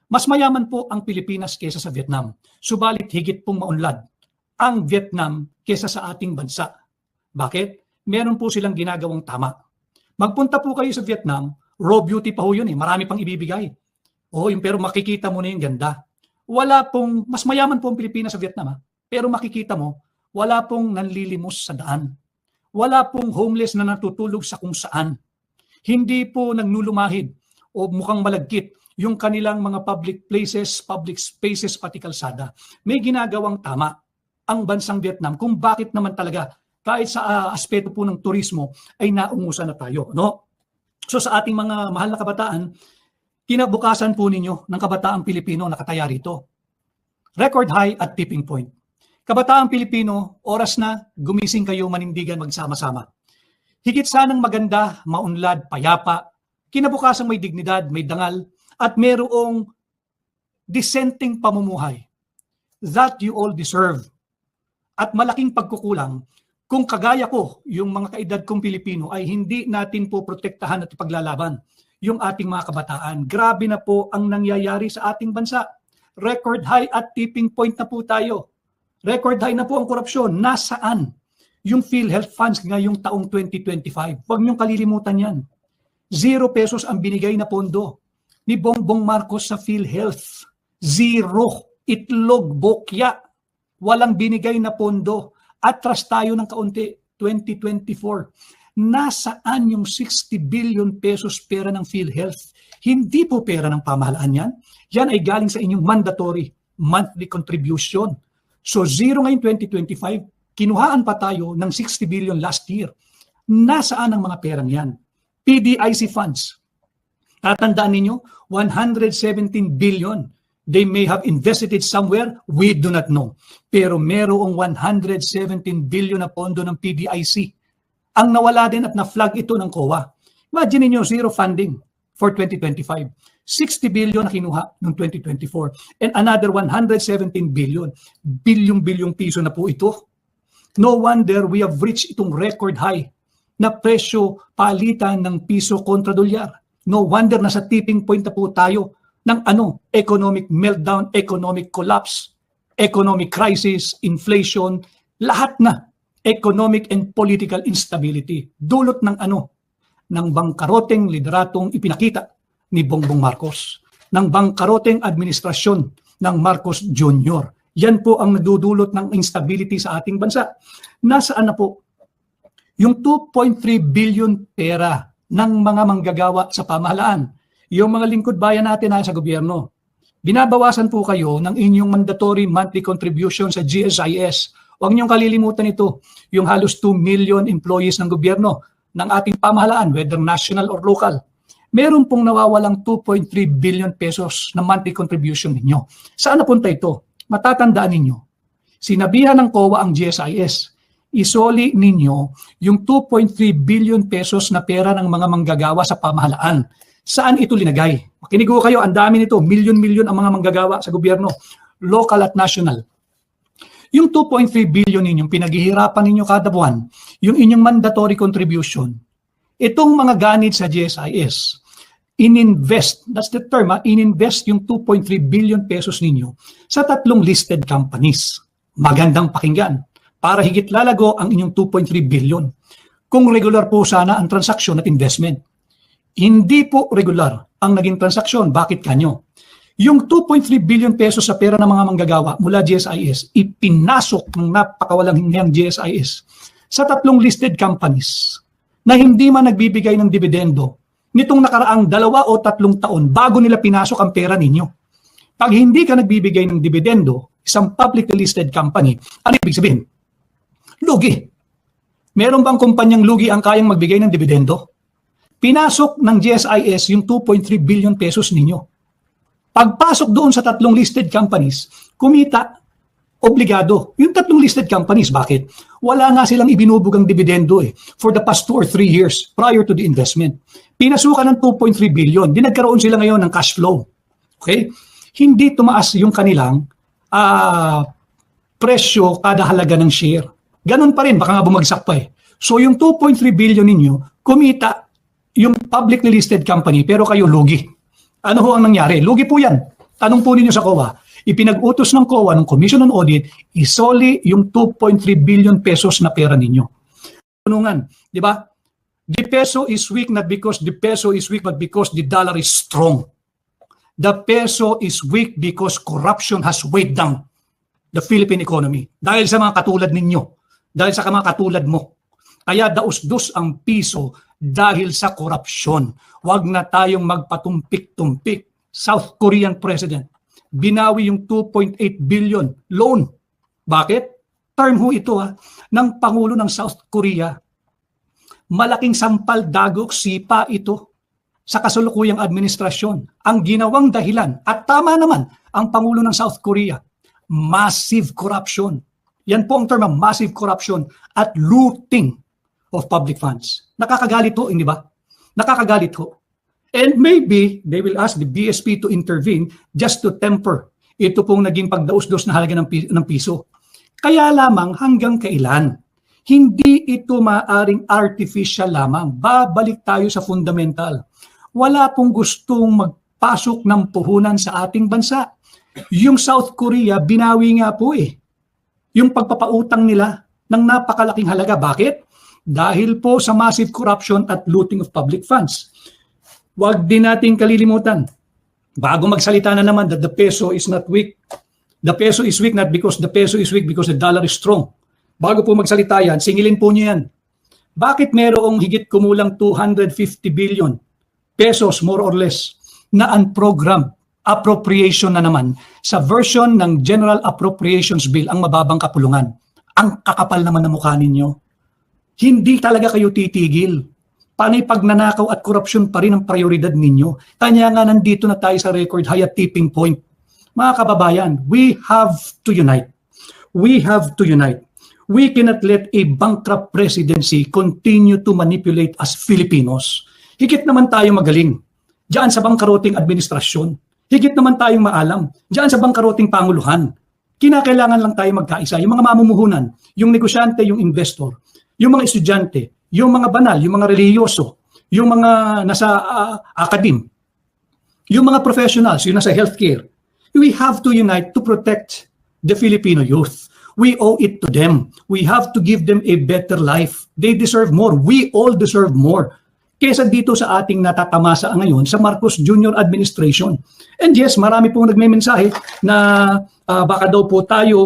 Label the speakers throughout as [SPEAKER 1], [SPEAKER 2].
[SPEAKER 1] Mas mayaman po ang Pilipinas kaysa sa Vietnam. Subalit higit pong maunlad ang Vietnam kaysa sa ating bansa. Bakit? Meron po silang ginagawang tama. Magpunta po kayo sa Vietnam, raw beauty pa ho yun eh. Marami pang ibibigay. Pero makikita mo na yung ganda. Wala pong, mas mayaman po ang Pilipinas sa Vietnam pero makikita mo, wala pong nanlilimos sa daan. Wala pong homeless na natutulog sa kung saan. Hindi po nagnulumahid o mukhang malagkit yung kanilang mga public places, public spaces, pati kalsada. May ginagawang tama ang bansang Vietnam kung bakit naman talaga kahit sa aspeto po ng turismo ay naungusan na tayo. No? So sa ating mga mahal na kabataan, kinabukasan po ninyo ng kabataang Pilipino nakataya rito. Record high at tipping point. Kabataang Pilipino, oras na gumising kayo manindigan magsama-sama. Higit sanang maganda, maunlad, payapa, kinabukasan may dignidad, may dangal, at mayroong dissenting pamumuhay that you all deserve. At malaking pagkukulang kung kagaya ko, yung mga kaedad kong Pilipino ay hindi natin po protektahan at ipaglalaban yung ating mga kabataan. Grabe na po ang nangyayari sa ating bansa. Record high at tipping point na po tayo. Record high na po ang korupsyon. Nasaan yung PhilHealth funds ngayong taong 2025? Huwag niyong kalilimutan yan. 0 pesos ang binigay na pondo ni Bongbong Marcos sa PhilHealth. 0. Itlog, bokya. Walang binigay na pondo. Atras tayo ng kaunti, 2024. Nasaan yung 60 billion pesos pera ng PhilHealth? Hindi po pera ng pamahalaan yan. Yan ay galing sa inyong mandatory monthly contribution. So 0 ngayon 2025, kinuhaan pa tayo ng 60 billion last year. Nasaan ang mga perang yan? PDIC funds. Tatandaan ninyo, 117 billion. They may have invested it somewhere, we do not know. Pero merong 117 billion na pondo ng PDIC. Ang nawala din at na-flag ito ng COA. Imagine niyo, zero funding for 2025. 60 billion na kinuha noong 2024. And another 117 billion. Bilyong-bilyong piso na po ito. No wonder we have reached itong record high na presyo palitan ng piso kontra dolyar. No wonder nasa tipping point na po tayo ng economic meltdown, economic collapse, economic crisis, inflation, lahat na economic and political instability. Dulot ng ng bangkaroteng lideratong ipinakita ni Bongbong Marcos, ng bangkaroteng administrasyon ng Marcos Jr. Yan po ang nagdudulot ng instability sa ating bansa. Nasaan na po yung 2.3 billion pera ng mga manggagawa sa pamahalaan? Yung mga lingkod bayan natin sa gobyerno, binabawasan po kayo ng inyong mandatory monthly contribution sa GSIS. Huwag niyong kalilimutan ito, yung halos 2 million employees ng gobyerno ng ating pamahalaan, whether national or local. Meron pong nawawalang 2.3 billion pesos na monthly contribution ninyo. Saan napunta ito? Matatandaan ninyo, sinabihan ng COA ang GSIS, isoli ninyo yung 2.3 billion pesos na pera ng mga manggagawa sa pamahalaan. Saan ito linagay? Makinig ko kayo, ang dami nito, milyon-milyon ang mga manggagawa sa gobyerno, local at national. Yung 2.3 billion ninyong pinaghihirapan ninyo kada buwan, yung inyong mandatory contribution, itong mga ganit sa GSIS, ininvest, that's the term, ininvest yung 2.3 billion pesos ninyo sa 3 listed companies. Magandang pakinggan, para higit lalago ang inyong 2.3 billion. Kung regular po sana ang transaksyon at investment. Hindi po regular ang naging transaksyon. Bakit kanyo? Yung 2.3 billion pesos sa pera ng mga manggagawa mula GSIS, ipinasok ng napakawalang hingyang GSIS sa 3 listed companies na hindi man nagbibigay ng dividendo nitong nakaraang 2 o 3 taon bago nila pinasok ang pera ninyo. Pag hindi ka nagbibigay ng dividendo, isang publicly listed company, ano ibig sabihin? Lugi. Meron bang kumpanyang lugi ang kayang magbigay ng dividendo? Pinasok ng GSIS yung 2.3 billion pesos ninyo. Pagpasok doon sa 3 listed companies, kumita, obligado. Yung 3 listed companies, bakit? Wala nga silang ibinubugang dividendo for the past 2 or 3 years prior to the investment. Pinasukan ng 2.3 billion. Di nagkaroon sila ngayon ng cash flow. Okay? Hindi tumaas yung kanilang presyo kada halaga ng share. Ganun pa rin, baka nga bumagsak pa So yung 2.3 billion ninyo, kumita yung publicly listed company, pero kayo lugi. Ano ho ang nangyari? Lugi po yan. Tanong po ninyo sa COA. Ipinag-utos ng COA, ng Commission on Audit, isoli yung 2.3 billion pesos na pera ninyo. Tunungan, di ba? The peso is weak not because the peso is weak but because the dollar is strong. The peso is weak because corruption has weighed down the Philippine economy. Dahil sa mga katulad ninyo, dahil sa mga katulad mo. Kaya daus-dus ang piso dahil sa korupsyon. Huwag na tayong magpatumpik-tumpik. South Korean President, binawi yung 2.8 billion loan. Bakit? Term ho ito ng Pangulo ng South Korea. Malaking sampal dagok sipa ito sa kasalukuyang administrasyon. Ang ginawang dahilan, at tama naman ang Pangulo ng South Korea, massive corruption. Yan po ang term, massive corruption at looting of public funds. Nakakagalit ho, hindi ba? Nakakagalit ho. And maybe they will ask the BSP to intervene just to temper ito pong naging pagdaus-dos na halaga ng piso. Kaya lamang hanggang kailan? Hindi ito maaring artificial lamang. Babalik tayo sa fundamental. Wala pong gustong magpasok ng puhunan sa ating bansa. Yung South Korea, binawi nga po yung pagpapautang nila ng napakalaking halaga. Bakit? Dahil po sa massive corruption at looting of public funds. Huwag din natin kalilimutan, bago magsalita na naman that the peso is not weak. The peso is weak not because the peso is weak because the dollar is strong. Bago po magsalita yan, singilin po niyo yan. Bakit merong higit kumulang 250 billion pesos more or less na unprogrammed appropriation na naman sa version ng General Appropriations Bill ang mababang kapulungan? Ang kakapal naman ng mukha ninyo. Hindi talaga kayo titigil. Panay pagnanakaw at korupsyon pa rin ang prioridad ninyo. Kanya nga nandito na tayo sa record high at tipping point. Mga kababayan, we have to unite. We have to unite. We cannot let a bankrupt presidency continue to manipulate us Filipinos. Higit naman tayo magaling diyan sa bangkaroting administrasyon. Higit naman tayong maalam diyan sa bangkaroting panguluhan. Kinakailangan lang tayo magkaisa. Yung mga mamumuhunan, yung negosyante, yung investor, yung mga estudyante, yung mga banal, yung mga reliyoso, yung mga nasa academe, yung mga professionals, yung nasa healthcare. We have to unite to protect the Filipino youth. We owe it to them. We have to give them a better life. They deserve more. We all deserve more. Kesa dito sa ating natatamasa ngayon sa Marcos Jr. administration. And yes, marami pong nagme-mensahe na baka daw po tayo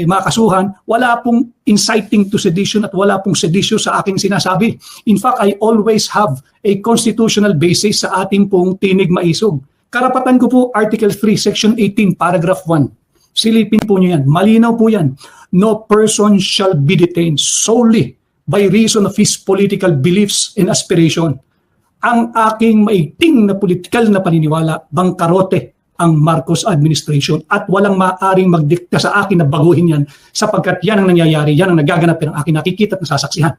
[SPEAKER 1] makasuhan. Wala pong inciting to sedition at wala pong sedisyo sa aking sinasabi. In fact, I always have a constitutional basis sa ating pong tinig maisog. Karapatan ko po Article 3, Section 18, Paragraph 1. Silipin po nyo yan. Malinaw po yan. No person shall be detained solely by reason of his political beliefs and aspiration. Ang aking maiting na political na paniniwala, bangkarote ang Marcos administration at walang maaaring magdikta sa akin na baguhin yan sapagkat yan ang nangyayari, yan ang nagaganap ng aking nakikita at nasasaksihan.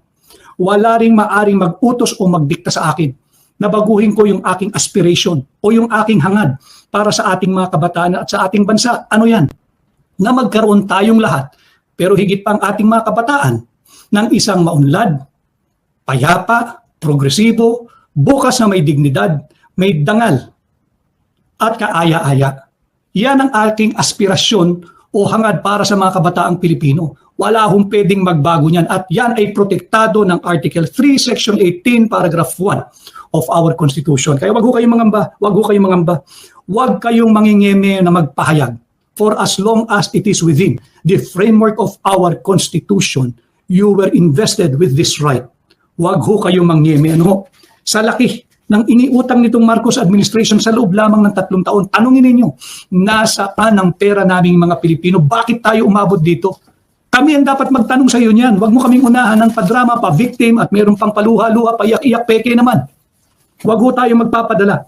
[SPEAKER 1] Wala ring maaaring mag-utos o magdikta sa akin na baguhin ko yung aking aspiration o yung aking hangad para sa ating mga kabataan at sa ating bansa. Ano yan? Na magkaroon tayong lahat, pero higit pa ang ating mga kabataan ng isang maunlad, payapa, progresibo, bukas na may dignidad, may dangal, at kaaya-aya. Yan ang aking aspirasyon o hangad para sa mga kabataang Pilipino. Wala hong pwedeng magbago niyan at yan ay protektado ng Article 3, Section 18, Paragraph 1 of our Constitution. Kaya wag ho kayong mangamba, wag ho kayong mangamba, wag kayong mangingeme na magpahayag. For as long as it is within the framework of our Constitution, you were invested with this right. Wag ho kayong mangyeme. Ano? Sa laki ng iniutang nitong Marcos administration sa loob lamang ng 3 taon, tanungin ninyo, nasaan ang pera naming mga Pilipino? Bakit tayo umabot dito? Kami ang dapat magtanong sa iyo niyan. Wag mo kaming unahan ng padrama, pa-victim at meron pang paluha-luha, paiyak-iyak, peke naman. Wag ho tayo magpapadala.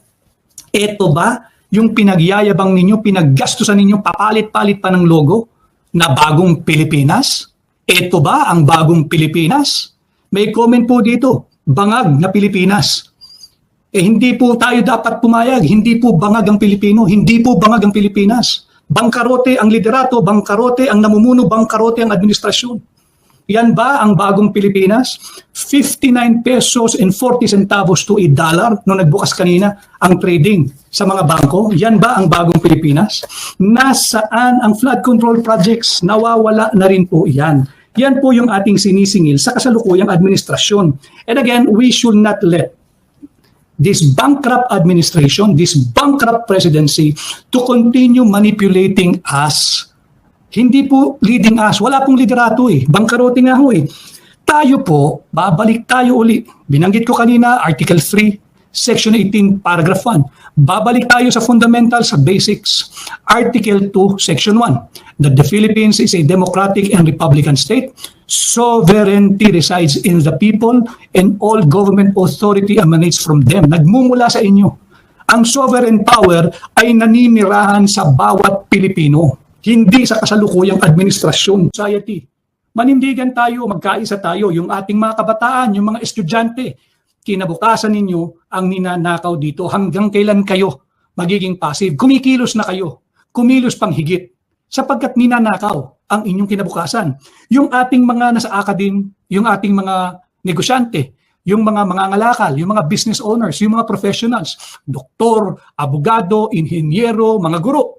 [SPEAKER 1] Eto ba yung pinagyayabang ninyo, pinaggastusan ninyo, papalit-palit pa ng logo na bagong Pilipinas? Ito ba ang bagong Pilipinas? May comment po dito, bangag na Pilipinas. Hindi po tayo dapat pumayag, hindi po bangag ang Pilipino, hindi po bangag ang Pilipinas. Bangkarote ang liderato, bangkarote ang namumuno, bangkarote ang administrasyon. Yan ba ang bagong Pilipinas? 59 pesos and 40 centavos to $1 nung nagbukas kanina ang trading sa mga bangko. Yan ba ang bagong Pilipinas? Nasaan ang flood control projects? Nawawala na rin po yan. Yan po yung ating sinisingil sa kasalukuyang administrasyon. And again, we should not let this bankrupt administration, this bankrupt presidency to continue manipulating us. Hindi po leading us. Wala pong liderato eh. Bangkarote nga ho eh. Tayo po, babalik tayo uli. Binanggit ko kanina, Article 3, Section 18, Paragraph 1. Babalik tayo sa fundamentals, sa basics. Article 2, Section 1. That the Philippines is a democratic and republican state. Sovereignty resides in the people and all government authority emanates from them. Nagmumula sa inyo. Ang sovereign power ay naninirahan sa bawat Pilipino. Hindi sa kasalukuyang administrasyon, society. Manindigan tayo, magkaisa tayo, yung ating mga kabataan, yung mga estudyante, kinabukasan ninyo ang ninanakaw dito. Hanggang kailan kayo magiging passive? Kumikilos na kayo, kumilos pang higit, sapagkat ninanakaw ang inyong kinabukasan. Yung ating mga nasa academe, yung ating mga negosyante, yung mga mangangalakal, yung mga business owners, yung mga professionals, doktor, abogado, inhinyero, mga guro,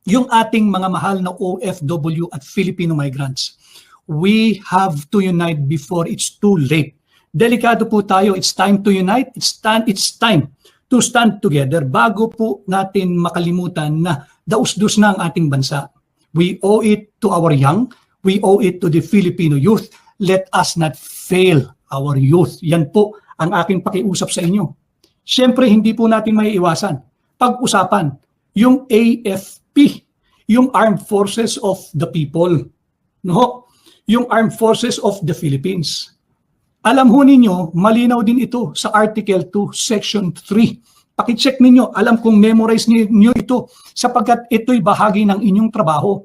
[SPEAKER 1] yung ating mga mahal na OFW at Filipino migrants. We have to unite before it's too late. Delikado po tayo. It's time to unite. It's time to stand together bago po natin makalimutan na daus-dus na ang ating bansa. We owe it to our young. We owe it to the Filipino youth. Let us not fail our youth. Yan po ang aking pakiusap sa inyo. Siyempre, hindi po natin maiiwasan. Pag-usapan, yung AFP, yung Armed Forces of the People, no? Yung Armed Forces of the Philippines. Alam ho ninyo, malinaw din ito sa Article 2, Section 3. Pakicheck ninyo, alam kong memorize niyo ito sapagkat ito'y bahagi ng inyong trabaho.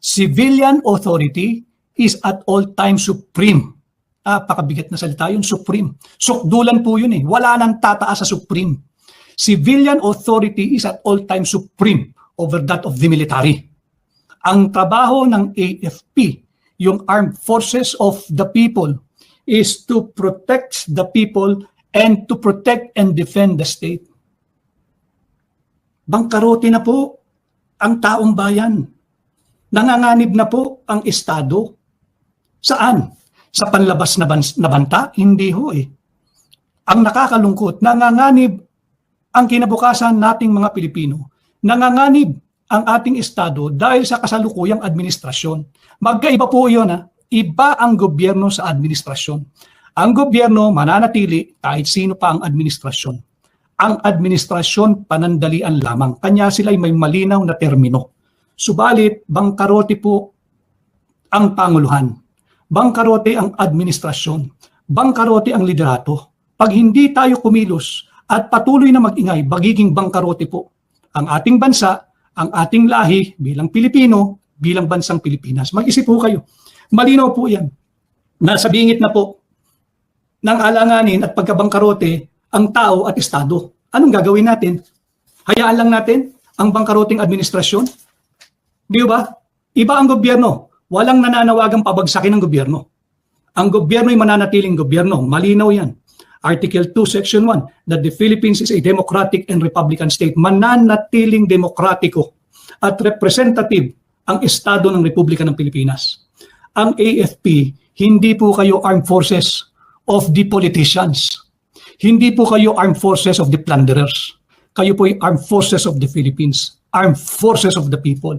[SPEAKER 1] Civilian authority is at all times supreme. Pakabigat na salita yun, supreme. Sukdulan po yun eh. Wala nang tataas sa supreme. Civilian authority is at all times supreme over that of the military. Ang trabaho ng AFP, yung Armed Forces of the People, is to protect the people and to protect and defend the state. Bangkarote na po ang taong bayan. Nanganganib na po ang Estado. Saan? Sa panlabas na banta? Hindi ho eh. Ang nakakalungkot, nanganganib ang kinabukasan nating mga Pilipino. Nanganganib ang ating Estado dahil sa kasalukuyang administrasyon. Magkaiba po yun ha. Iba ang gobyerno sa administrasyon. Ang gobyerno mananatili kahit sino pa ang administrasyon. Ang administrasyon panandalian lamang. Kanya sila'y may malinaw na termino. Subalit, bangkarote po ang Panguluhan. Bangkarote ang administrasyon. Bangkarote ang liderato. Pag hindi tayo kumilos at patuloy na mag-ingay, magiging bangkarote po ang ating bansa, ang ating lahi bilang Pilipino, bilang bansang Pilipinas. Mag-isip po kayo. Malinaw po yan. Nasa bingit na po ng alanganin at pagkabangkarote ang tao at Estado. Anong gagawin natin? Hayaan lang natin ang bangkaroting administrasyon? Di ba? Iba ang gobyerno. Walang nananawagang pabagsakin ng gobyerno. Ang gobyerno ay mananatiling gobyerno. Malinaw yan. Article 2, Section 1, that the Philippines is a democratic and republican state. Mananatiling demokratiko at representative ang Estado ng Republika ng Pilipinas. Ang AFP, hindi po kayo armed forces of the politicians. Hindi po kayo armed forces of the plunderers. Kayo po ay armed forces of the Philippines. Armed forces of the people.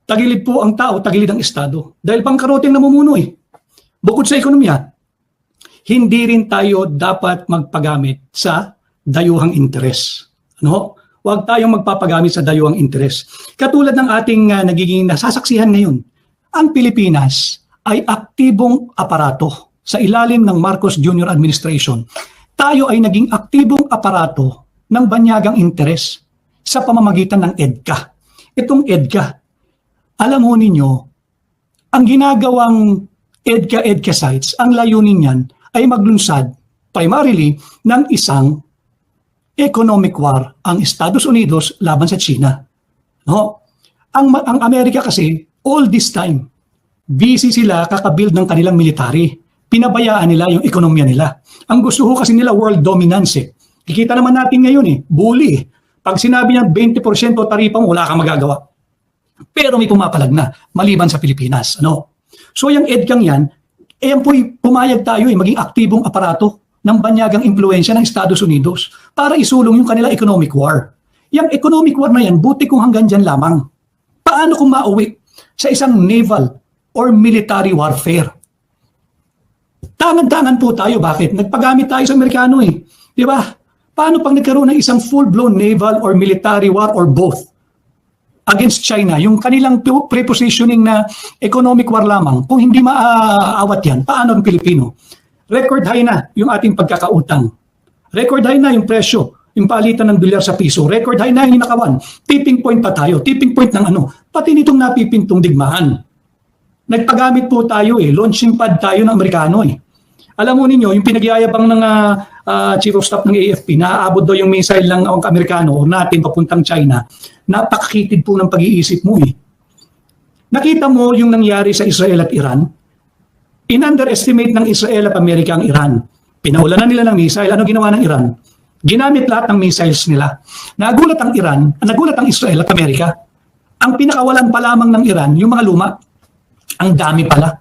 [SPEAKER 1] Tagilid po ang tao, tagilid ang Estado. Dahil bangkarote ang namumuno eh. Bukod sa ekonomiya, hindi rin tayo dapat magpagamit sa dayuhang interes. No? Huwag tayong magpapagamit sa dayuhang interes. Katulad ng ating nagiging nasasaksihan ngayon, ang Pilipinas ay aktibong aparato sa ilalim ng Marcos Jr. Administration. Tayo ay naging aktibong aparato ng banyagang interes sa pamamagitan ng EDCA. Itong EDCA, alam mo ninyo, ang ginagawang EDCA sites, ang layunin niyan ay maglunsad primarily ng isang economic war ang Estados Unidos laban sa China. No? Ang Amerika kasi all this time Busy sila kakabuild ng kanilang military. Pinabayaan nila yung ekonomiya nila. Ang gusto ko kasi nila world dominance eh. Kikita naman natin ngayon eh, bully eh. Pag sinabi niya 20% taripa mo, wala kang magagawa. Pero may pumapalag na, maliban sa Pilipinas. Ano? So yung EDCAng yan, po'y pumayag tayo eh, maging aktibong aparato ng banyagang impluensya ng Estados Unidos para isulong yung kanila economic war. Yung economic war na yan, buti kung hanggang dyan lamang. Paano kung mauwi sa isang naval or military warfare? Tangan-tangan po tayo. Bakit? Nagpagamit tayo sa Amerikano eh. Di ba? Paano pag nagkaroon ng isang full-blown naval or military war or both against China, yung kanilang prepositioning na economic war lamang, kung hindi maaawat yan, paano ang Pilipino? Record high na yung ating pagkakautang. Record high na yung presyo, yung palitan ng dolyar sa piso. Record high na yung nakawan. Tipping point pa tayo. Tipping point ng ano? Pati nitong napipintong digmaan. Nagpagamit po tayo eh. Launching pad tayo ng Amerikano eh. Alam mo ninyo, yung pinagyayabang ng Chief of Staff ng AFP, naaabot daw yung missile ng Amerikano o natin papuntang China, napakakitid po ng pag-iisip mo eh. Nakita mo yung nangyari sa Israel at Iran? In-underestimate ng Israel at Amerika ang Iran. Pinaulanan nila ng missile. Ano ginawa ng Iran? Ginamit lahat ng missiles nila. Nagulat ang Iran, nagulat ang Israel at Amerika. Ang pinakawalan pa lamang ng Iran, yung mga luma, ang dami pala.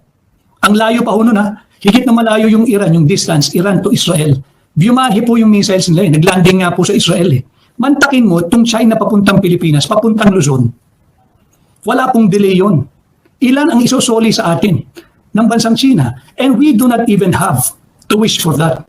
[SPEAKER 1] Ang layo pa ho nun ha. Higit na malayo yung Iran, yung distance, Iran to Israel. Biumahe po yung missiles nila eh. Naglanding nga po sa Israel eh. Mantakin mo, itong China papuntang Pilipinas, papuntang Luzon. Wala pong delay yun. Ilan ang isosoli sa atin ng bansang China? And we do not even have to wish for that.